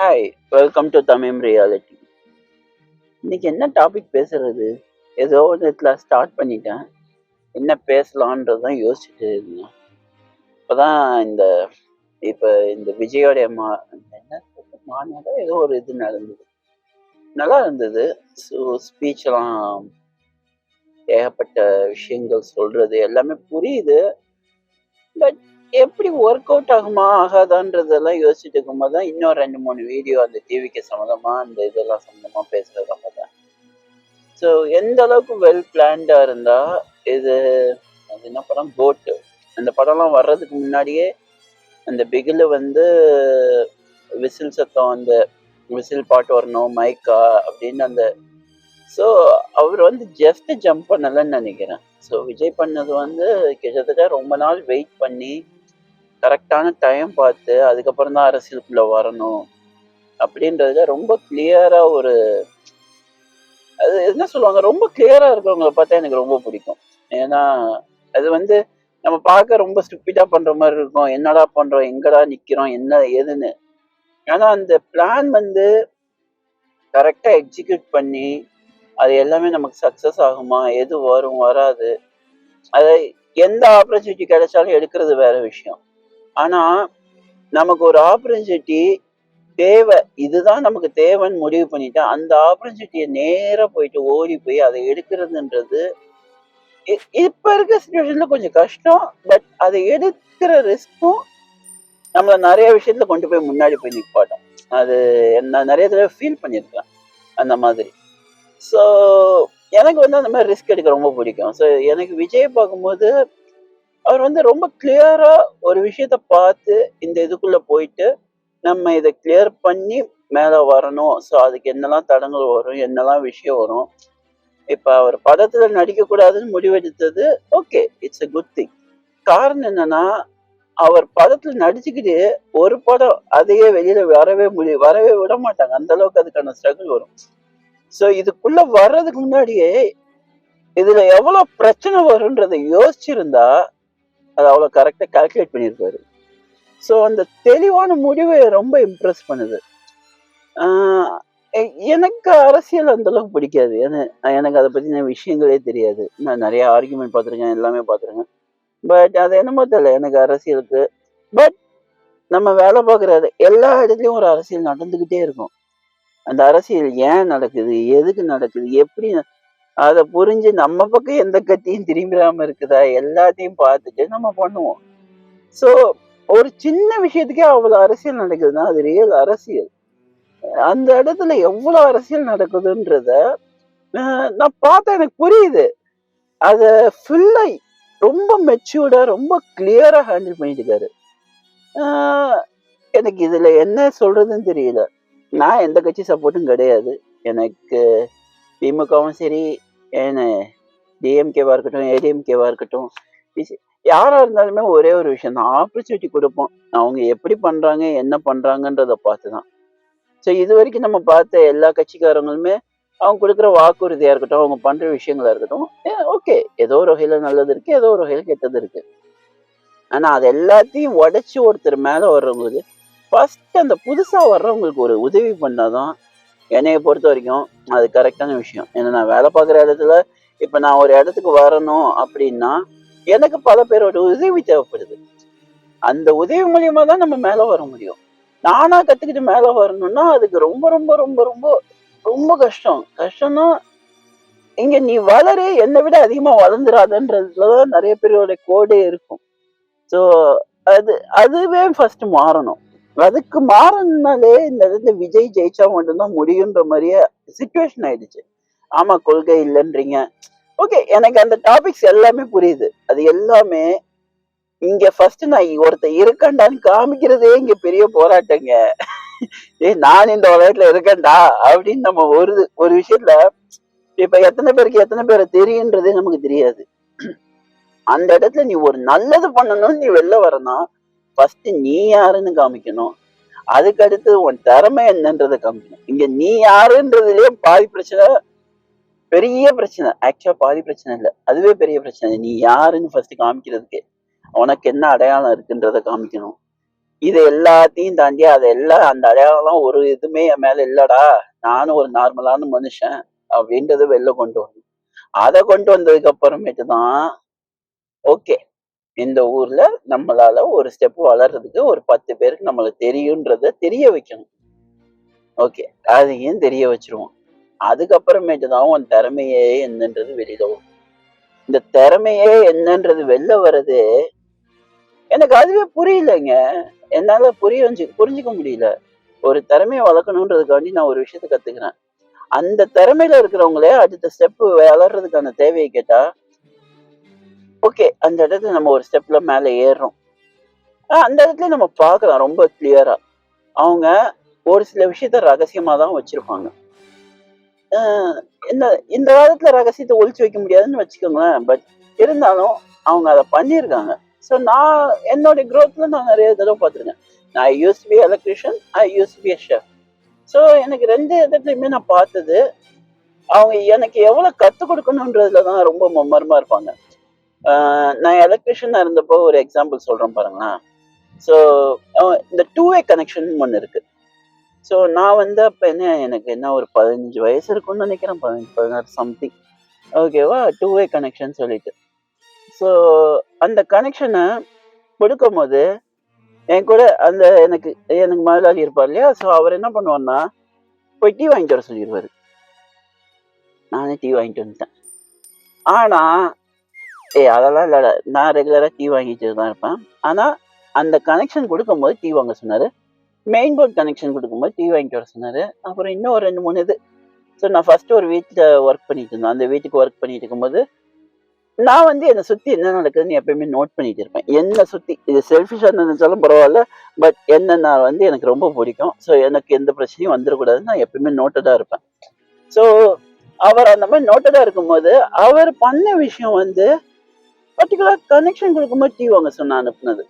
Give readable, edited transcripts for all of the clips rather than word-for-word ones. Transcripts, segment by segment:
Hi, welcome to Tamil reality. இன்னைக்கு என்ன topic பேசுறது? ஏதோ ஒரு இடத்துல ஸ்டார்ட் பண்ணிட்டேன். என்ன பேசலான்றது தான் யோசிச்சுட்டு இருந்தேன். இப்போதான் இந்த விஜயோடைய என்ன மாநாடு ஏதோ ஒரு இது நடந்தது. நல்லா இருந்தது. ஸோ ஸ்பீச்லாம் ஏகப்பட்ட விஷயங்கள் சொல்றது எல்லாமே புரியுது. பட் எப்படி ஒர்க் அவுட் ஆகுமா ஆகாதான்றதெல்லாம் யோசிச்சுட்டு இருக்கும்போது தான் இன்னும் 2 3 வீடியோ அந்த டிவிக்கு சம்மந்தமா அந்த இதெல்லாம் சம்மந்தமா பேசுறத பார்த்தேன். ஸோ எந்த அளவுக்கு வெல் பிளான்டா இருந்தா இது அது என்ன படம் கோட்டு. அந்த படம்லாம் வர்றதுக்கு முன்னாடியே அந்த பிகில் விசில் சத்தம், அந்த விசில் பாட்டு வரணும் மைக்கா அப்படின்னு ஸோ அவர் ஜஸ்ட் ஜம்ப் பண்ணலன்னு நினைக்கிறேன். ஸோ விஜய் பண்ணது கிட்டத்தட்ட ரொம்ப நாள் வெயிட் பண்ணி கரெக்டான டைம் பார்த்து அதுக்கப்புறம் தான் அரசியலுக்குள்ள வரணும் அப்படின்றதுல ரொம்ப கிளியரா அது என்ன சொல்லுவாங்க, ரொம்ப கிளியரா இருக்கிறவங்களை பார்த்தா எனக்கு ரொம்ப பிடிக்கும். ஏன்னா அது நம்ம பார்க்க ரொம்ப ஸ்டூப்பிடா பண்ற மாதிரி இருக்கும். என்னடா பண்றோம், எங்கடா நிக்கிறோம், என்ன ஏதுன்னு. ஆனா அந்த பிளான் கரெக்டா எக்ஸிக்யூட் பண்ணி அது எல்லாமே நமக்கு சக்சஸ் ஆகுமா, எது வரும் வராது, அதை எந்த ஆப்பர்ச்சுனிட்டி கிடைச்சாலும் எடுக்கிறது வேற விஷயம். ஆனா நமக்கு ஒரு ஆப்பர்ச்சுனிட்டி தேவை, இதுதான் நமக்கு தேவைன்னு முடிவு பண்ணிட்டா அந்த ஆப்பர்ச்சுனிட்டியை நேரா போயிட்டு ஓடி போய் அதை எடுக்கிறதுன்றது இப்ப இருக்க சுச்சுவேஷன்ல கொஞ்சம் கஷ்டம். பட் அதை எடுக்கிற ரிஸ்க்கும் நம்மள நிறைய விஷயத்துல கொண்டு போய் முன்னாடி போய் நிப்பாட்டும். அது நான் நிறைய தடவை ஃபீல் பண்ணியிருக்கேன் அந்த மாதிரி. ஸோ எனக்கு அந்த மாதிரி ரிஸ்க் எடுக்க ரொம்ப பிடிக்கும். ஸோ எனக்கு விஜய் பார்க்கும்போது அவர் ரொம்ப கிளியரா ஒரு விஷயத்த பார்த்து இந்த இதுக்குள்ள போயிட்டு நம்ம இதை கிளியர் பண்ணி மேல வரணும். ஸோ அதுக்கு என்னெல்லாம் தடங்கள் வரும், என்னெல்லாம் விஷயம் வரும். இப்ப அவர் படத்துல நடிக்க கூடாதுன்னு முடிவெடுத்தது okay, it's a good thing. காரணம் என்னன்னா, அவர் படத்துல நடிச்சுக்கிட்டு ஒரு படம் அதையே வெளியில வரவே விட மாட்டாங்க. அந்த அளவுக்கு அதுக்கான ஸ்ட்ரகிள் வரும். ஸோ இதுக்குள்ள வர்றதுக்கு முன்னாடியே இதுல எவ்வளவு பிரச்சனை வரும்ன்றதை யோசிச்சிருந்தா அது அவ்வளவு கரெக்டா கால்குலேட் பண்ணியிருப்பாரு. ஸோ அந்த தெளிவான முடிவை ரொம்ப இம்ப்ரெஸ் பண்ணுது. எனக்கு அரசியல் அந்த அளவுக்கு பிடிக்காது. எனக்கு அதை பத்தின விஷயங்களே தெரியாது. நான் நிறைய ஆர்குமெண்ட் பார்த்துருக்கேன், எல்லாமே பார்த்துருக்கேன். பட் அது என்னமோ தெரியல எனக்கு அரசியலுக்கு. பட் நம்ம வேலை பார்க்குற எல்லா இடத்துலயும் ஒரு அரசியல் நடந்துகிட்டே இருக்கும். அந்த அரசியல் ஏன் நடக்குது, எதுக்கு நடக்குது, எப்படி அதை புரிஞ்சு நம்ம பக்கம் எந்த கட்சியும் திரும்பிடாம இருக்குதா எல்லாத்தையும் பார்த்துட்டு நம்ம பண்ணுவோம். ஸோ ஒரு சின்ன விஷயத்துக்கே அவ்வளவு அரசியல் நடக்குதுன்னா அது ரியல் அரசியல். அந்த இடத்துல எவ்வளவு அரசியல் நடக்குதுன்றத நான் பார்த்தா எனக்கு புரியுது. அத ஃபுல்லா ரொம்ப மெச்சூர்டா ரொம்ப கிளியரா ஹேண்டில் பண்ணிட்டு இருக்காரு. எனக்கு இதுல என்ன சொல்றதுன்னு தெரியல. நான் எந்த கட்சி சப்போர்ட்டும் கிடையாது. எனக்கு திமுகவும் சரி, டிஎம்கேவா இருக்கட்டும், ஏடிஎம்கேவா இருக்கட்டும், யாரா இருந்தாலுமே ஒரே ஒரு விஷயம் தான், ஆப்பர்ச்சுனிட்டி கொடுப்போம். அவங்க எப்படி பண்றாங்க, என்ன பண்றாங்கன்றத பார்த்துதான். ஸோ இது வரைக்கும் நம்ம பார்த்த எல்லா கட்சிக்காரங்களுமே அவங்க கொடுக்குற வாக்குறுதியா இருக்கட்டும், அவங்க பண்ற விஷயங்களா இருக்கட்டும், ஓகே, ஏதோ ஒரு வகையில நல்லது இருக்கு, ஏதோ ஒரு வகையில கெட்டது இருக்கு. ஆனா அது எல்லாத்தையும் உடைச்சு ஒருத்தர் மேல வர்றவங்களுக்கு ஃபர்ஸ்ட் அந்த புதுசா வர்றவங்களுக்கு ஒரு உதவி பண்ணாதான் என்னைய பொறுத்த வரைக்கும் அது கரெக்டான விஷயம். ஏன்னா நான் வேலை பார்க்குற இடத்துல இப்ப நான் ஒரு இடத்துக்கு வரணும் அப்படின்னா எனக்கு பல பேரோட உதவி தேவைப்படுது. அந்த உதவி மூலியமா தான் நம்ம மேல வர முடியும். நானா கத்துக்கிட்டு மேல வரணும்னா அதுக்கு ரொம்ப ரொம்ப ரொம்ப ரொம்ப ரொம்ப கஷ்டம். கஷ்டம்னா இங்க நீ வளரு, என்னை விட அதிகமா வளர்ந்துராதன்றதுலதான் நிறைய பேரோட கோடே இருக்கும். ஸோ அதுவே ஃபர்ஸ்ட் மாறணும். அதுக்கு மாறணும்னாலே இந்த இடத்துல விஜய் ஜெயிச்சா மட்டும்தான் முடியுன்ற மாதிரியே சுச்சுவேஷன் ஆயிடுச்சு. ஆமா, கொள்கை இல்லைன்றீங்க. ஓகே, எனக்கு அந்த டாபிக்ஸ் எல்லாமே புரியுது. அது எல்லாமே இங்க ஃபர்ஸ்ட் நான் ஒருத்தர் இருக்கண்டான்னு காமிக்கிறதே இங்க பெரிய போராட்டங்க. நான் இந்த உலகத்துல இருக்கேன்டா அப்படின்னு நம்ம ஒரு விஷயத்துல இப்ப எத்தனை பேரை தெரியுன்றதே நமக்கு தெரியாது. அந்த இடத்துல நீ ஒரு நல்லது பண்ணணும்னு நீ வெளில வரணும், ஃபர்ஸ்ட் நீ யாருன்னு காமிக்கணும். அதுக்கு அடுத்து உன் திறமை என்னன்றதை காமிக்கணும். இங்க நீ யாருன்றதுலயே பாதி பிரச்சனை, பெரிய பிரச்சனை. ஆக்சுவலா பாதி பிரச்சனை இல்லை, அதுவே பெரிய பிரச்சனை. நீ யாருன்னு ஃபர்ஸ்ட் காமிக்கிறதுக்கு உனக்கு என்ன அடையாளம் இருக்குன்றத காமிக்கணும். இது எல்லாத்தையும் தாண்டி அதெல்லாம் அந்த அடையாளம் ஒரு இதுவுமே என் மேல இல்லடா, நானும் ஒரு நார்மலான மனுஷன் அப்படின்றத வெளில கொண்டு வரணும். அத கொண்டு வந்ததுக்கு அப்புறமேட்டு தான் ஓகே, இந்த ஊர்ல நம்மளால ஒரு ஸ்டெப் வளர்றதுக்கு ஒரு 10 பேருக்கு நம்மளுக்கு தெரியுன்றத தெரிய வைக்கணும். ஓகே, அதையும் தெரிய வச்சிருவோம். அதுக்கப்புறமேட்டு தான் உன் திறமையே என்னன்றது வெளியில வரும். இந்த திறமையே என்னன்றது வெளில வர்றது எனக்கு அதுவே புரியலைங்க. என்னால புரிஞ்சுக்க முடியல. ஒரு திறமைய வளர்க்கணுன்றதுக்காண்டி நான் ஒரு விஷயத்த கத்துக்கிறேன். அந்த திறமையில இருக்கிறவங்களே அடுத்த ஸ்டெப் வளர்றதுக்கான தேவைய கேட்டா, ஓகே, அந்த இடத்துல நம்ம ஒரு ஸ்டெப்ல மேல ஏறுறோம். அந்த இடத்துல நம்ம பார்க்கலாம் ரொம்ப கிளியரா. அவங்க ஒரு சில விஷயத்த ரகசியமா தான் வச்சிருப்பாங்க. அ இந்த இந்த காலத்துல ரகசியத்த ஒளிச்சு வைக்க முடியாதுன்னு வச்சுக்கோங்களேன். பட் இருந்தாலும் அவங்க அத பண்ணியிருக்காங்க. ஸோ நான் என்னோட குரோத்ல நான் நெறைய தடவ பார்த்துருக்கேன். நான் I used to be electrician, I used to be a chef. So எனக்கு 2 இடத்துலயுமே நான் பார்த்தது, அவங்க எனக்கு எவ்வளவு கத்துக் குடுக்கணுன்றதுல தான் ரொம்ப மும்மரமா இருப்பாங்க. நான் எலக்ட்ரீஷியனா இருந்தப்போ ஒரு எக்ஸாம்பிள் சொல்றேன் பாருங்களேன். ஸோ இந்த டூ வே கனெக்ஷன் ஒண்ணு இருக்கு. ஸோ நான் வந்து அப்ப எனக்கு என்ன ஒரு 15 வயசு இருக்கும்னு நினைக்கிறேன். 15, 16 சம்திங். ஓகேவா? டூ வே கனெக்ஷன் சொல்லிட்டு. ஸோ அந்த கனெக்ஷன கொடுக்கும்போது, என் கூட அந்த எனக்கு எனக்கு முதலாளி இருப்பார் இல்லையா? ஸோ அவர் என்ன பண்ணுவாருன்னா, போய் டீ வாங்கிட்டு வர சொல்லிருவாரு. நானே டீ வாங்கிட்டு வந்துட்டேன். ஆனா, அதெல்லாம் இல்லடா. நான் ரெகுலரா டீ வாங்கிட்டு தான் இருப்பேன். ஆனா, அந்த கனெக்ஷன் குடுக்கும்போது டீ வாங்க சொன்னாரு. மெயின் போர்ட் கனெக்ஷன் குடுக்கும்போது டீ வாங்கிட்டு வர சொன்னாரு. அப்புறம் இன்னும் ஒரு 2, 3 இது. ஸோ நான் ஃபர்ஸ்ட் ஒரு வீட்ல ஒர்க் பண்ணிட்டு இருந்தேன். அந்த வீட்டுக்கு ஒர்க் பண்ணிட்டு இருக்கும்போது, நான் வந்து என்ன சுத்தி என்ன நடக்குதுன்னு எப்பயுமே நோட் பண்ணிட்டு இருப்பேன். என்ன சுத்தி இது செல்ஃபிஷா நினைச்சாலும் பரவால்ல. பட் என்ன நான் வந்து எனக்கு ரொம்ப பிடிக்கும். ஸோ எனக்கு எந்த பிரச்சனையும் வந்துரக்கூடாதுன்னு நான் எப்பயுமே நோட்டடா இருப்பேன். ஸோ அவர் அந்த மாரி நோட்டடா இருக்கும்போது, அவர் பண்ண விஷயம் வந்து பர்ட்டிகுலர் கனெக்ஷன் குடுக்கும்போது டீ வாங்க சொன்ன அனுப்புனது.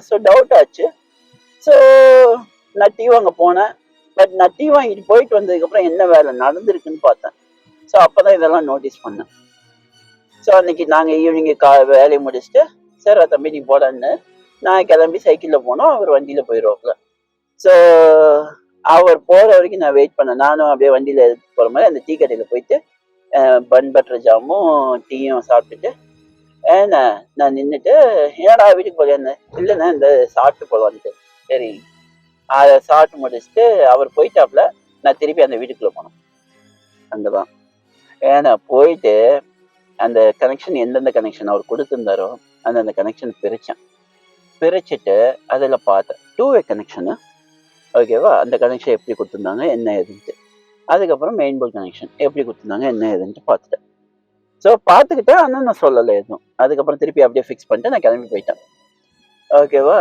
ஸோ டவுட் ஆச்சு. ஸோ நான் டீ வாங்க போனேன். பட் நான் டீ வாங்கிட்டு போயிட்டு வந்ததுக்கப்புறம் என்ன வேலை நடந்திருக்குன்னு பார்த்தேன். ஸோ அப்பதான் இதெல்லாம் நோட்டீஸ் பண்ணேன். ஸோ அன்னைக்கு நாங்க ஈவினிங் வேலையை முடிச்சுட்டு, "சரி தம்பி நீ போடான்னு" நான் கிளம்பி சைக்கிள்ல போனோம். அவர் வண்டியில போயிருவாப்புல. ஸோ அவர் போற வரைக்கும் நான் வெயிட் பண்ணேன். நானும் அப்படியே வண்டியில எடுத்துட்டு போற மாதிரி அந்த டீ கடையில போயிட்டு, பன் பட்டர் ஜாமும், டீயும் சாப்பிட்டுட்டு, ஏண்ணே நான் நின்னுட்டு, "என்னடா வீட்டுக்கு போகலையாண்ணே?" "இல்லண்ணே இந்த சாப்பிட்டு போலான்ட்டு." சரி. அத சாப்பிட்டு முடிச்சுட்டு அவர் போயிட்டாப்புல. நான் திருப்பி அந்த வீட்டுக்குள்ள போனேன். அங்கதான். ஏன்னா போயிட்டு அந்த கனெக்ஷன் எந்தெந்த கனெக்ஷன் அவர் குடுத்திருந்தாரோ, அந்தந்த கனெக்ஷன் பிரிச்சேன். பிரிச்சுட்டு அதுல பார்த்தேன். Two way connection. ஓகேவா? அந்த கனெக்ஷன் எப்படி குடுத்திருந்தாங்க, என்ன ஏதுன்ட்டு. அதுக்கப்புறம் மெயின் போர்ட் கனெக்ஷன் எப்படி குடுத்திருந்தாங்க, என்ன ஏதுன்ட்டு பார்த்துட்டேன். ஸோ பார்த்துக்கிட்டேன். ஆனா நான் சொல்லல எதுவும். அதுக்கப்புறம் திருப்பி அப்படியே ஃபிக்ஸ் பண்ணிட்டு நான் கிளம்பி போயிட்டேன். ஓகேவா?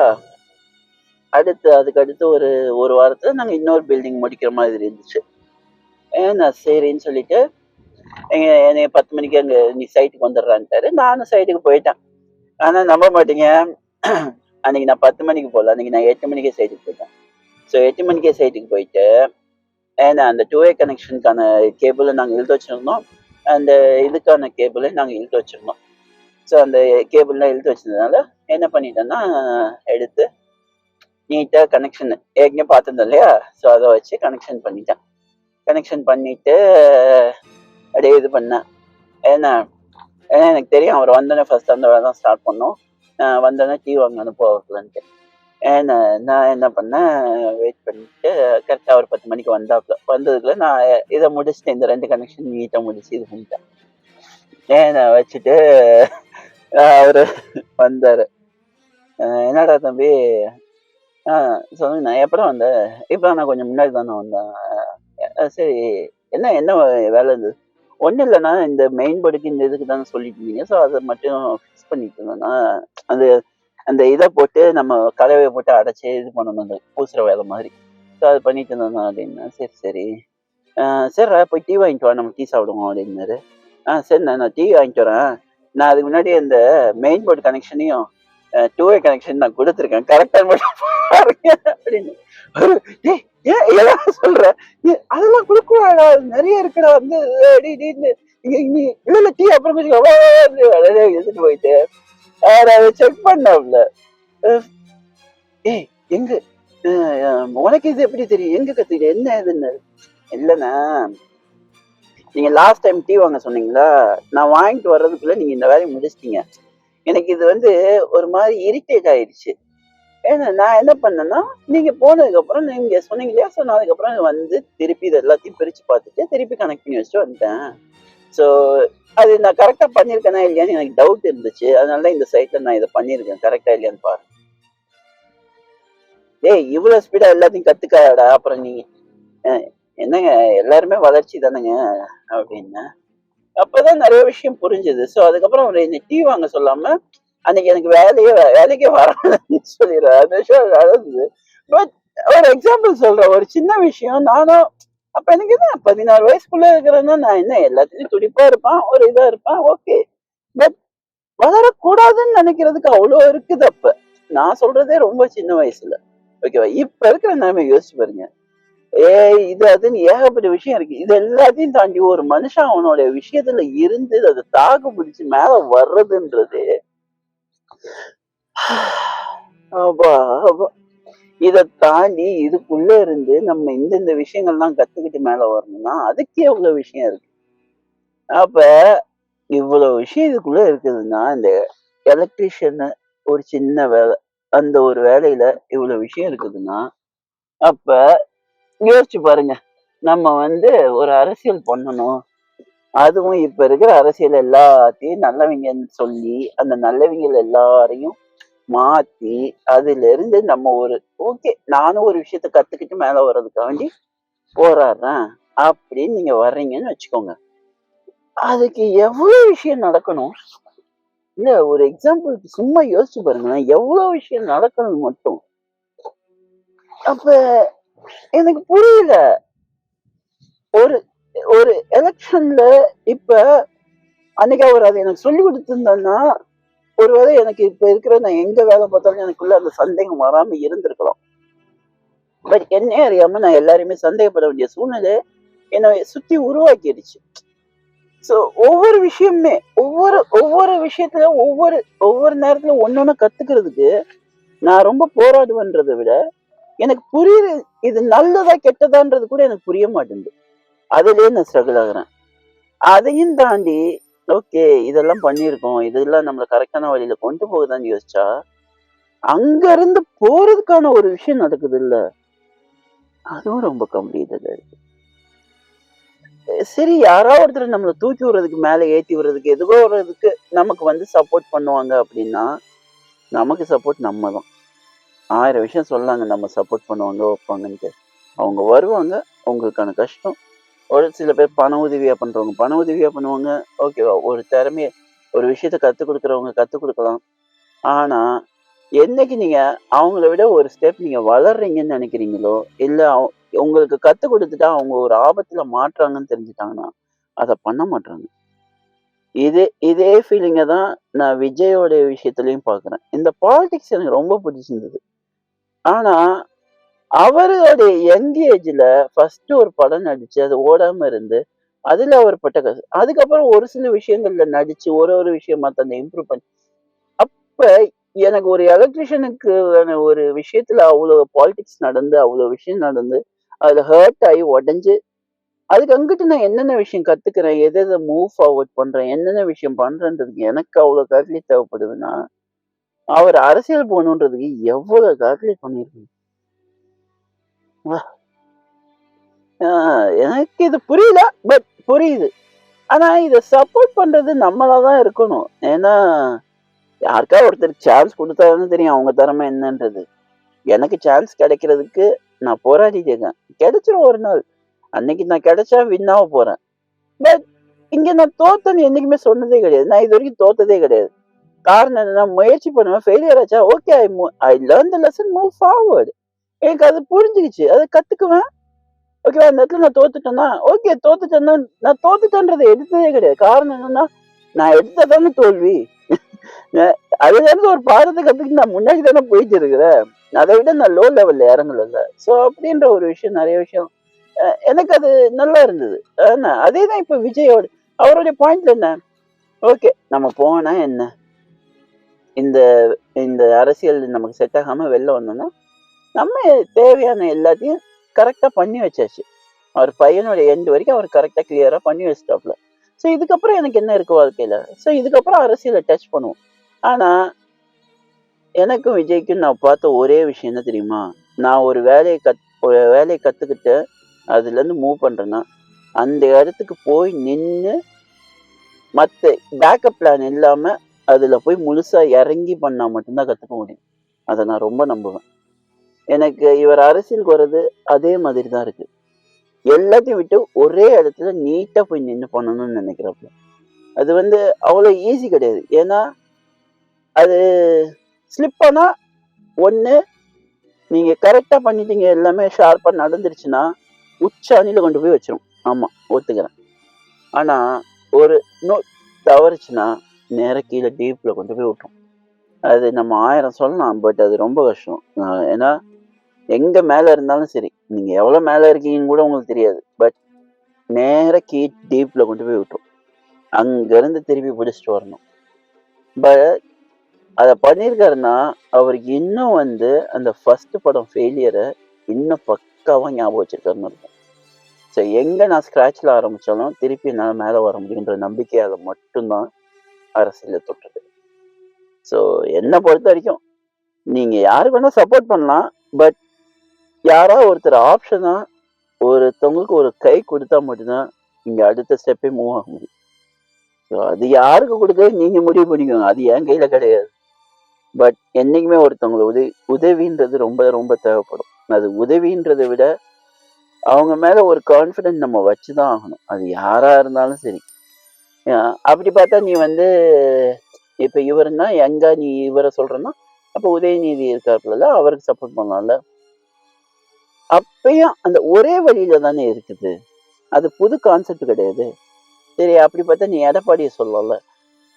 அதுக்கு அடுத்து ஒரு 1 வாரத்துல நாங்க இன்னொரு பில்டிங் முடிக்கிற மாதிரி இருந்துச்சு. நான் சரின்னு சொல்லிட்டு, என்னைய 10 மணிக்கு அங்க நீ சைட்டுக்கு வந்துடுறான்ட்டாரு. நானும் சைட்டுக்கு போயிட்டேன். ஆனா நம்ப மாட்டீங்க. அன்னைக்கு நான் 10 மணிக்கு போகல. அன்னைக்கு நான் 8 மணிக்கே சைட்டுக்கு போயிட்டேன். ஸோ 8 மணிக்கே சைட்டுக்கு போயிட்டு, ஏன்னா அந்த டூ வே கனெக்ஷனுக்கான கேபிள நாங்க இழுத்து வச்சிருந்தோம். அந்த இதுக்கான கேபிள நாங்க இழுத்து வச்சிருந்தோம். ஸோ அந்த கேபிள்லாம் இழுத்து வச்சிருந்ததுனால என்ன பண்ணிட்டேன்னா, எடுத்து நீட்டா கனெக்ஷன் ஏற்கனவே பார்த்துருந்தோம் இல்லையா? ஸோ அத வச்சு கனெக்ஷன் பண்ணிட்டேன். கனெக்ஷன் பண்ணிட்டு அப்படியே இது பண்ணேன். ஏன்னா ஏன்னா எனக்கு தெரியும் அவர் வந்தோடனே ஃபர்ஸ்ட் அந்த வேலை தான் ஸ்டார்ட் பண்ணோம். வந்தோடனே டீ வாங்க அனுப்புவாப்புலன்ட்டு. ஏன்னா நான் என்ன பண்ணேன், வெயிட் பண்ணிட்டு கரெக்டா ஒரு 10 மணிக்கு வந்தாப்புல. வந்ததுக்குள்ள நான் இத முடிச்சுட்டேன். இந்த 2 கனெக்ஷன் நீட்டா முடிச்சு இது பண்ணிட்டேன். நான் வச்சுட்டு அவரு வந்தாரு. "என்னடா தம்பி?" "ஆ சொல்லுங்கண்ணா. எப்படா வந்த?" "இப்ப நான் கொஞ்சம் முன்னாடி தாண்ணா வந்தேன்." சரி. என்ன என்ன வேலை இருந்தது?" "ஒண்ணும் இல்லண்ணா. இந்த மெயின் போர்டுக்கு இந்த இதுக்கு தானே சொல்லிட்டு இருந்தீங்க. ஸோ அத மட்டும் ஃபிக்ஸ் பண்ணிட்டு இருந்தேண்ணா. அது அந்த இத போட்டு நம்ம கலவைய போட்டு அடைச்சு இது பண்ணணும். அந்த பூசுற வேலை மாதிரி. ஸோ அது பண்ணிட்டு இருந்தேண்ணா" அப்படின்னேன். "சரி, சரி. சரிடா போய் டீ வாங்கிட்டு வா. நம்ம டீ சாப்பிடுவோம்" அப்படின்னாரு. சரிண்ணா நான் டீ வாங்கிட்டு வரேன். நான் அதுக்கு முன்னாடி அந்த மெயின் போர்டு கனெக்ஷனையும், டூ வே கனெக்ஷன் நான் குடுத்துருக்கேன். கரெக்ட்டா மட்டும் பாருங்க" அப்படின்னு. அவரு, "டேய் ஏன் இதெல்லாம் சொல்ற? அதெல்லாம் குடுக்கக்கூடாதுடா. நெறைய இருக்குடா வந்து டேய் டேய்ன்னு நீ இல்ல இல்ல டீ அப்புறமேட்டுக்கு வா வா வான்னு எடுத்துட்டு போயிட்டு, அவரு அத செக் பண்ணாப்புல. அ "ஏய் எங்க உனக்கு இது எப்படி தெரியும், எங்க கத்துக்கிட்ட, என்ன இதுன்னு? இல்லைண்ணா, நீங்க லாஸ்ட் டைம் டீ வாங்க சொன்னீங்களா, நான் வாங்கிட்டு வர்றதுக்குள்ள நீங்க இந்த வேலையை முடிச்சிட்டீங்க. எனக்கு இது ஒரு மாதிரி இரிட்டேட் ஆயிடுச்சு. ஏன்னா நான் என்ன பண்ணேன்னா, நீங்க போனதுக்கு அப்புறம் நீங்க சொன்னீங்க இல்லையா, ஸோ நான் அதுக்கப்புறம் திருப்பி இது எல்லாத்தையும் பிரிச்சு பார்த்துட்டு திருப்பி கனெக்ட் பண்ணி வச்சுட்டு வந்துட்டேன். ஸோ அது நான் கரெக்டா பண்ணியிருக்கேனா இல்லையான்னு எனக்கு டவுட் இருந்துச்சு. அதனால தான் இந்த சைட்ல நான் இதை பண்ணியிருக்கேன். கரெக்டா இல்லையான்னு பாரு. ஏய், இவ்வளவு ஸ்பீடா எல்லாத்தையும் கத்துக்காடா, அப்புறம் நீங்க என்னங்க எல்லாருமே வளர்ச்சி தானேங்க அப்படின்னு. அப்பதான் நிறைய விஷயம் புரிஞ்சுது. ஸோ அதுக்கப்புறம் அவர் என்னை டீ வாங்க சொல்லாம அன்னைக்கு எனக்கு வேலைக்கே வராதுன்னு சொல்லிடுறாரு. அந்த விஷயம் நடந்தது. பட் ஒரு எக்ஸாம்பிள் சொல்றேன், ஒரு சின்ன விஷயம். நானும் அப்ப எனக்கு என்ன 16 வயசுக்குள்ள இருக்கிறேன்னா நான் என்ன எல்லாத்துலயும் துடிப்பா இருப்பான், ஒரு இதா இருப்பான், ஓகே. பட் வளரக்கூடாதுன்னு நினைக்கிறதுக்கு அவ்வளவு இருக்குது அப்ப. நான் சொல்றதே ரொம்ப சின்ன வயசுல. ஓகேவா? இப்ப இருக்கிற நிலைமை யோசிச்சு பாருங்க. இது அதுன்னு ஏகப்பட்ட விஷயம் இருக்கு. இது எல்லாத்தையும் தாண்டி ஒரு மனுஷன் அவனுடைய விஷயத்துல இருந்து அதை தாக்கு பிடிச்சு மேல வர்றதுன்றது இதை தாண்டி இதுக்குள்ள இருந்து நம்ம இந்த விஷயங்கள்லாம் கத்துக்கிட்டு மேல வரணும்னா அதுக்கு எவ்வளவு விஷயம் இருக்கு. அப்ப இவ்வளவு விஷயம் இதுக்குள்ள இருக்குதுன்னா, இந்த எலக்ட்ரிஷியன் ஒரு சின்ன வேலை, அந்த ஒரு வேலையில இவ்வளவு விஷயம் இருக்குதுன்னா, அப்ப யோசிச்சு பாருங்க. நம்ம ஒரு அரசியல் பண்ணணும், அதுவும் இப்ப இருக்கிற அரசியல் எல்லாத்தையும் நல்லவங்கன்னு சொல்லி அந்த நல்லவங்க எல்லாரையும் மாத்தி அதுல இருந்து நம்ம ஓகே நானும் ஒரு விஷயத்த கத்துக்கிட்டு மேல வர்றதுக்காண்டி போராடுறேன் அப்படின்னு நீங்க வர்றீங்கன்னு வச்சுக்கோங்க. அதுக்கு எவ்வளவு விஷயம் நடக்கணும். இல்ல, ஒரு எக்ஸாம்பிளுக்கு சும்மா யோசிச்சு பாருங்களேன், எவ்வளவு விஷயம் நடக்கணும் மட்டும். அப்ப எனக்கு புரியல. ஒரு ஒரு எலெக்ஷன்ல இப்ப அன்னைக்கு அவர் அதை எனக்கு சொல்லி கொடுத்திருந்தா ஒருவேளை எனக்கு இப்ப இருக்கிற நான் எங்க வேலை பார்த்தாலும் எனக்குள்ள அந்த சந்தேகம் வராம இருந்திருக்கலாம். பட் என்ன அறியாம நான் எல்லாரையுமே சந்தேகப்பட வேண்டிய சூழ்நிலை என்னை சுத்தி உருவாக்கிடுச்சு. ஸோ ஒவ்வொரு விஷயமுமே ஒவ்வொரு விஷயத்துல ஒவ்வொரு நேரத்துல ஒன்னொன்னு கத்துக்கிறதுக்கு நான் ரொம்ப போராடுவேன்றதை விட எனக்கு புரியுது இது நல்லதா கெட்டதான்றது கூட எனக்கு புரிய மாட்டேங்குது. அதுலயே நான் ஸ்ட்ரகிள் ஆகுறேன். அதையும் தாண்டி ஓகே இதெல்லாம் பண்ணியிருக்கோம், இதெல்லாம் நம்மளை கரெக்டான வழியில கொண்டு போகுதான்னு யோசிச்சா அங்க இருந்து போறதுக்கான ஒரு விஷயம் நடக்குது இல்ல, அதுவும் ரொம்ப கம்ப்ளீட்டடா இருக்கு. சரி, யாராவது ஒருத்தர் நம்மளை தூக்கி விடுறதுக்கு மேல ஏத்தி விடுறதுக்கு எதுவோ வர்றதுக்கு நமக்கு சப்போர்ட் பண்ணுவாங்க அப்படின்னா நமக்கு சப்போர்ட் நம்ம தான். 1000 விஷயம் சொல்லாங்க நம்ம சப்போர்ட் பண்ணுவாங்க வைப்பாங்கன்ட்டு. அவங்க வருவாங்க, அவங்களுக்கான கஷ்டம். ஒரு சில பேர் பண உதவியா பண்றவங்க பண உதவியா பண்ணுவாங்க, ஓகேவா? ஒரு திறமைய ஒரு விஷயத்த கத்துக் கொடுக்குறவங்க கத்துக் கொடுக்கலாம். ஆனா என்னைக்கு நீங்க அவங்கள விட ஒரு ஸ்டெப் நீங்க வளர்றீங்கன்னு நினைக்கிறீங்களோ, இல்ல உங்களுக்கு கத்துக் கொடுத்துட்டா அவங்க ஒரு ஆபத்துல மாட்றாங்கன்னு தெரிஞ்சுட்டாங்கன்னா அதை பண்ண மாட்டாங்க. இதே ஃபீலிங்க தான் நான் விஜயோட விஷயத்துலயும் பாக்குறேன். இந்த பாலிடிக்ஸ் எனக்கு ரொம்ப பிடிச்சிருந்தது. ஆனா அவருடைய யங் ஏஜ்ல ஃபர்ஸ்ட் ஒரு படம் நடிச்சு அது ஓடாம இருந்து அதுல அவர் பட்ட கஷ்டம், அதுக்கப்புறம் ஒரு சில விஷயங்கள்ல நடிச்சு ஒரு விஷயமா தன்னை இம்ப்ரூவ் பண்ணி அப்ப எனக்கு ஒரு எலக்ட்ரிஷியனுக்கு ஒரு விஷயத்துல அவ்வளவு பாலிடிக்ஸ் நடந்து அவ்வளவு விஷயம் நடந்து அதுல ஹர்ட் ஆகி உடஞ்சு அதுக்கு அங்கிட்டு நான் என்னென்ன விஷயம் கத்துக்கிறேன், எதை மூவ் ஃபார்வர்ட் பண்றேன், என்னென்ன விஷயம் பண்றேன்றதுக்கு எனக்கு அவ்வளவு கால்குலேட் தேவைப்படுதுன்னா அவர் அரசியல் போகணுன்றதுக்கு எவ்வளவு கால்குலேட் பண்ணிருக்கணும். எனக்கு இது புரியல, பட் புரியுது. ஆனா இத சப்போர்ட் பண்றது நம்மளாதான் இருக்கணும். ஏன்னா யாருக்கா ஒருத்தருக்கு சான்ஸ் கொடுத்தாதான் தெரியும் அவங்க திறமை என்னன்றது. எனக்கு சான்ஸ் கிடைக்கிறதுக்கு நான் போராடிட்டு இருக்கேன். கிடைச்சிரும் ஒரு நாள். அன்னைக்கு நான் கிடைச்சா வின்னாவ போறேன். பட் இங்க நான் தோத்தேன்னு என்னைக்குமே சொன்னதே கிடையாது. நான் இது வரைக்கும் தோத்ததே கிடையாது. காரணம் என்னன்னா முயற்சி பண்ணுவேன், ஃபெயிலியர் ஆச்சா okay, I learn the lesson, move forward. எனக்கு அது புரிஞ்சுக்கிச்சு, அதை கத்துக்குவேன். ஓகேவா? அந்த இடத்துல நான் தோத்துட்டேன்னா ஓகே, தோத்துட்டேன்னா நான் தோத்துட்டேன்றதை எடுத்ததே கிடையாது. காரணம் என்னன்னா நான் எடுத்ததானே தோல்வி. அதுல இருந்து ஒரு பாடத்தை கத்துக்கிட்டு நான் முன்னாடி தானே போயிட்டு இருக்கிறேன். அதை விட நான் லோ லெவல்ல இறங்கல. சோ அப்படின்ற ஒரு விஷயம், நிறைய விஷயம் எனக்கு அது நல்லா இருந்தது. அதேதான் இப்ப விஜயோட அவருடைய பாயிண்ட் என்ன, ஓகே நம்ம போனா என்ன, இந்த இந்த அரசியல் நமக்கு செட் ஆகாம வெளில வந்தோம்னா நம்ம தேவையான எல்லாத்தையும் கரெக்டா பண்ணி வச்சாச்சு. அவர் பையனோட எண்ட் வரைக்கும் அவர் கரெக்டா கிளியரா பண்ணி வச்சுட்டாப்ல. ஸோ இதுக்கப்புறம் எனக்கு என்ன இருக்கு வாழ்க்கையில? ஸோ இதுக்கப்புறம் அரசியல டச் பண்ணுவோம். ஆனா, எனக்கும் விஜய்க்கும் நான் பார்த்த ஒரே விஷயம் என்ன தெரியுமா? நான் ஒரு வேலைய கத்துக்கிட்டு அதுலேருந்து மூவ் பண்றேன்னா, அந்த இடத்துக்கு போய் நின்னு மத்த பேக்கப் பிளான் இல்லாம அதுல போய் முழுசா இறங்கி பண்ணா மட்டும் தான் கத்துக்க முடியும். அத நான் ரொம்ப நம்புவேன். எனக்கு இவர் அரசியலுக்கு வர்றது அதே மாதிரி தான் இருக்கு. எல்லாத்தையும் விட்டு ஒரே இடத்துல நீட்டா போய் நின்னு பண்ணணும்னு நினைக்கிறாப்ல. அது வந்து அவ்வளோ ஈஸி கிடையாது. ஏன்னா, அது ஸ்லிப் ஆனா ஒண்ணு நீங்க கரெக்ட்டா பண்ணிட்டீங்க எல்லாமே ஷார்ப்பா நடந்துருச்சுன்னா, உச்சாணியில கொண்டு போய் வச்சுரும். ஆமா, ஒத்துக்கிறேன். ஆனா, ஒரு நோட் தவறுச்சுன்னா, நேரா கீழ டீப்ல கொண்டு போய் விட்டுரும். அது நம்ம 1000 சொல்லலாம். பட் அது ரொம்ப கஷ்டம். ஏன்னா, எங்க மேல இருந்தாலும் சரி, நீங்க எவ்வளோ மேல இருக்கீங்கன்னு கூட உங்களுக்கு தெரியாது. பட் நேரா டீப்ல கொண்டு போய் விட்டுரும். அங்கருந்து திருப்பி பிடிச்சிட்டு வரணும். பட் அத பண்ணியிருக்காருன்னா, அவருக்கு இன்னும் வந்து அந்த ஃபர்ஸ்ட் படம் ஃபெயிலியர இன்னும் பக்காவா ஞாபகம் வச்சிருக்காருன்னு அர்த்தம். ஸோ எங்க நான் ஸ்க்ராட்ச்ல ஆரம்பிச்சாலும், திருப்பி என்னால மேல வர முடியுன்ற நம்பிக்கையால மட்டும் தான் அரசியல தொட்டது. ஸோ என்ன பொறுத்தவரைக்கும், நீங்க யாருக்கு வேணா சப்போர்ட் பண்ணலாம். பட் யாராவது ஒருத்தர் ஆப்ஷனா ஒருத்தவங்களுக்கு ஒரு கை குடுத்தா மட்டும் தான், இங்க அடுத்த ஸ்டெப்பே மூவ் ஆக முடியும். ஸோ அது யாருக்கு குடுக்குறது நீங்க முடிவு பண்ணிக்கோங்க. அது என் கையில கிடையாது. பட் என்னைக்குமே ஒருத்தவங்கள உதவின்றது ரொம்ப ரொம்ப தேவைப்படும். அது உதவின்றத விட, அவங்க மேல ஒரு கான்ஃபிடென்ட் நம்ம வச்சுதான் ஆகணும். அது யாரா இருந்தாலும் சரி. அப்படி பார்த்தா நீ வந்து இப்ப இவருன்னா யங்கா நீ இவர சொல்றன்னா, அப்ப உதயநிதி இருக்காப்புலல்ல, அவருக்கு சப்போர்ட் பண்ணலாம்ல. அப்பயும் அந்த ஒரே வழியில தானே இருக்குது. அது புது கான்செப்ட் கிடையாது. சரி அப்படி பார்த்தா நீ எடப்பாடிய சொல்லலாம்ல.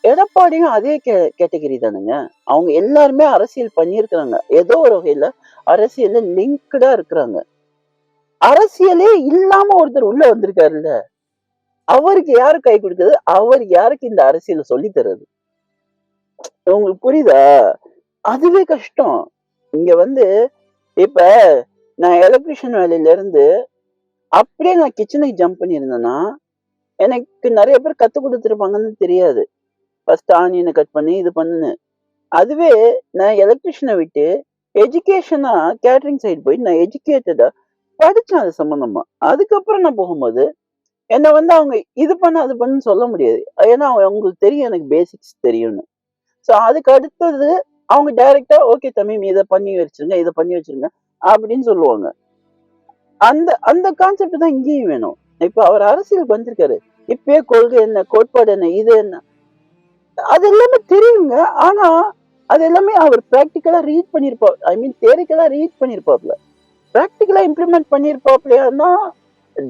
எடப்பாடியும் அதே கேட்டகரி தானுங்க. அவங்க எல்லாருமே அரசியல் பண்ணியிருக்கிறாங்க. ஏதோ ஒரு வகையில அரசியல்ல லிங்க்டா இருக்கிறாங்க. அரசியலே இல்லாம ஒருத்தர் உள்ள வந்திருக்காருல்ல. அவருக்கு யாரு கை குடுக்குறது? அவர் யாருக்கு இந்த அரசியல சொல்லி தர்றது? உங்களுக்கு புரியுதா? அதுவே கஷ்டம். இங்க வந்து இப்ப நான் எலக்ட்ரீஷியன் வேலையில இருந்து அப்படியே நான் கிச்சனுக்கு ஜம்ப் பண்ணியிருந்தேன்னா, எனக்கு நெறைய பேர் கத்துக் குடுத்துருப்பாங்கன்னு தெரியாது. ஃபர்ஸ்ட் ஆனியன கட் பண்ணி இது பண்ணுன்னு. அதுவே நான் எலக்ட்ரீஷியன விட்டு எஜுகேஷனா கேட்டரிங் சைடு போய் நான் எஜுகேட்டடா படிச்சேன் அது சம்பந்தமா. அதுக்கப்புறம் நான் போகும்போது, என்ன வந்து அவங்க இது பண்ணு, அது பண்ணுன்னு சொல்ல முடியாது. ஏன்னா அவங்களுக்கு தெரியும் எனக்கு பேசிக்ஸ் தெரியும்னு. ஸோ அதுக்கு அடுத்தது அவங்க டைரக்ட்டா ஓகே தம்பி இத பண்ணி வச்சுருங்க, இத பண்ணி வச்சுருங்க அப்படின்னு சொல்லுவாங்க. அந்த அந்த கான்செப்ட் தான் இங்கேயும் வேணும். இப்ப அவர் அரசியலுக்கு வந்திருக்காரு. இப்பயே கொள்கை என்ன, கோட்பாடு என்ன, இது என்ன, அது எல்லாமே தெரியுங்க. ஆனா, அது எல்லாமே அவர் பிராக்டிகலா ரீட் பண்ணியிருப்பார். ஐ மீன் தியரிக்கலா ரீட் பண்ணியிருப்பாப்ல. பிராக்டிகலா இம்ப்ளிமெண்ட் பண்ணியிருப்பாப்லயான்னா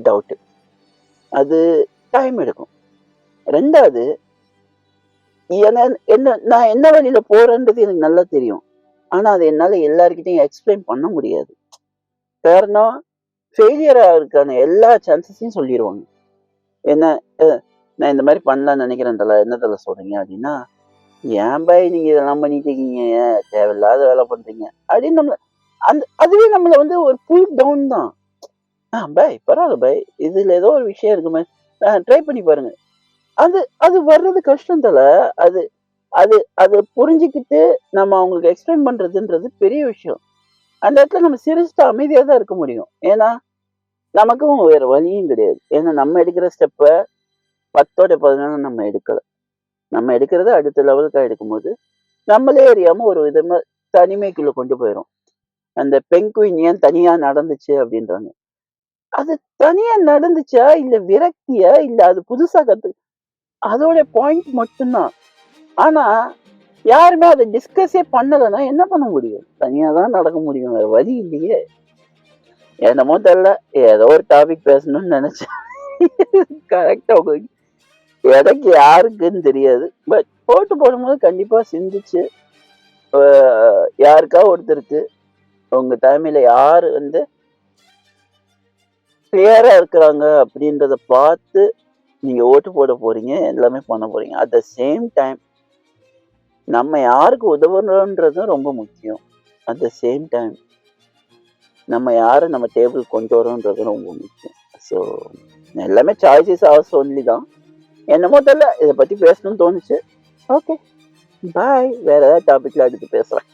டவுட். அது டைம் எடுக்கும். 2வது என்ன என்ன நான் என்ன வழியில போறேன்றது எனக்கு நல்லா தெரியும். ஆனா, அத என்னால எல்லார்கிட்டயும் எக்ஸ்பிளைன் பண்ண முடியாது. காரணம் ஃபெயிலியர் ஆகுறதுக்கான எல்லா சான்சஸையும் சொல்லிருவாங்க. என்ன அ நான் இந்த மாரி பண்ணலாம்னு நெனைக்கிறேன் தல. என்ன தல சொல்றீங்க? அப்டின்னா, "ஏன் பாய் நீங்க இதெல்லாம் பண்ணிட்டு இருக்கீங்க? தேவையில்லாத வேல பண்றீங்க." அப்படின்னு அதுவே நம்மள வந்து ஒரு புல் டவுன் தான். பாய் பரவால்ல பாய். இதுல ஏதோ ஒரு விஷயம் இருக்குமே. ட்ரை பண்ணி பாருங்க." அது அது வர்றது கஷ்டம் தல. அது அது அது புரிஞ்சுக்கிட்டு நம்ம அவங்களுக்கு எக்ஸ்பிளைன் பண்றதுன்றது பெரிய விஷயம். அந்த இடத்துல நம்ம சிரிச்சுட்டு அமைதியா தான் இருக்க முடியும். ஏன்னா, நமக்கும் வேற வழியும் கிடையாது. ஏன்னா நம்ம எடுக்கிற ஸ்டெப்ப 10ஓட 11 நம்ம எடுக்கல. நம்ம எடுக்கிறத அடுத்த லெவலுக்கா எடுக்கும்போது, நம்மளே அறியாம ஒரு விதமா தனிமைக்குள்ள கொண்டு போயிரும். அந்த பெங்குயின் ஏன் தனியா நடந்துச்சு அப்படின்றாங்க. அது தனியா நடந்துச்சா? இல்ல விரக்தியா? இல்ல அது புதுசா அதோட பாயிண்ட் மட்டும் தான். ஆனா, யாருமே அத டிஸ்கஸே பண்ணலன்னா என்ன பண்ண முடியும்? தனியா தான் நடக்க முடியும். வேற வழி இல்லையே! என்னமோ தெரியல. ஏதோ ஒரு டாபிக் பேசணும்னு நெனச்சேன். கரெக்ட்டா உங்களுக்கு எனக்கு யாருக்குன்னு தெரியாது. பட் போட்டு போடும்போது கண்டிப்பா சிந்திச்சு, அ யாருக்கா ஒருத்தருக்கு உங்க தலைமையில யாரு வந்து கிளியரா இருக்கிறாங்க அப்படின்றத பார்த்து நீங்க ஓட்டு போட போறீங்க. எல்லாமே பண்ண போறீங்க. அட் த சேம் டைம் நம்ம யாருக்கு உதவுறோன்றதும் ரொம்ப முக்கியம். அட் த சேம் டைம் நம்ம யாரை நம்ம டேபிள் கொண்டு வரோன்றது ரொம்ப முக்கியம். ஸோ எல்லாமே சாய்ஸ் இஸ் அவர்ஸ் ஒன்லி தான். என்னமோ தெரியல, இதை பற்றி பேசணும்னு தோணுச்சு. ஓகே, பாய். வேற ஏதாவது டாபிக்ல அடுத்து பேசுகிறேன்.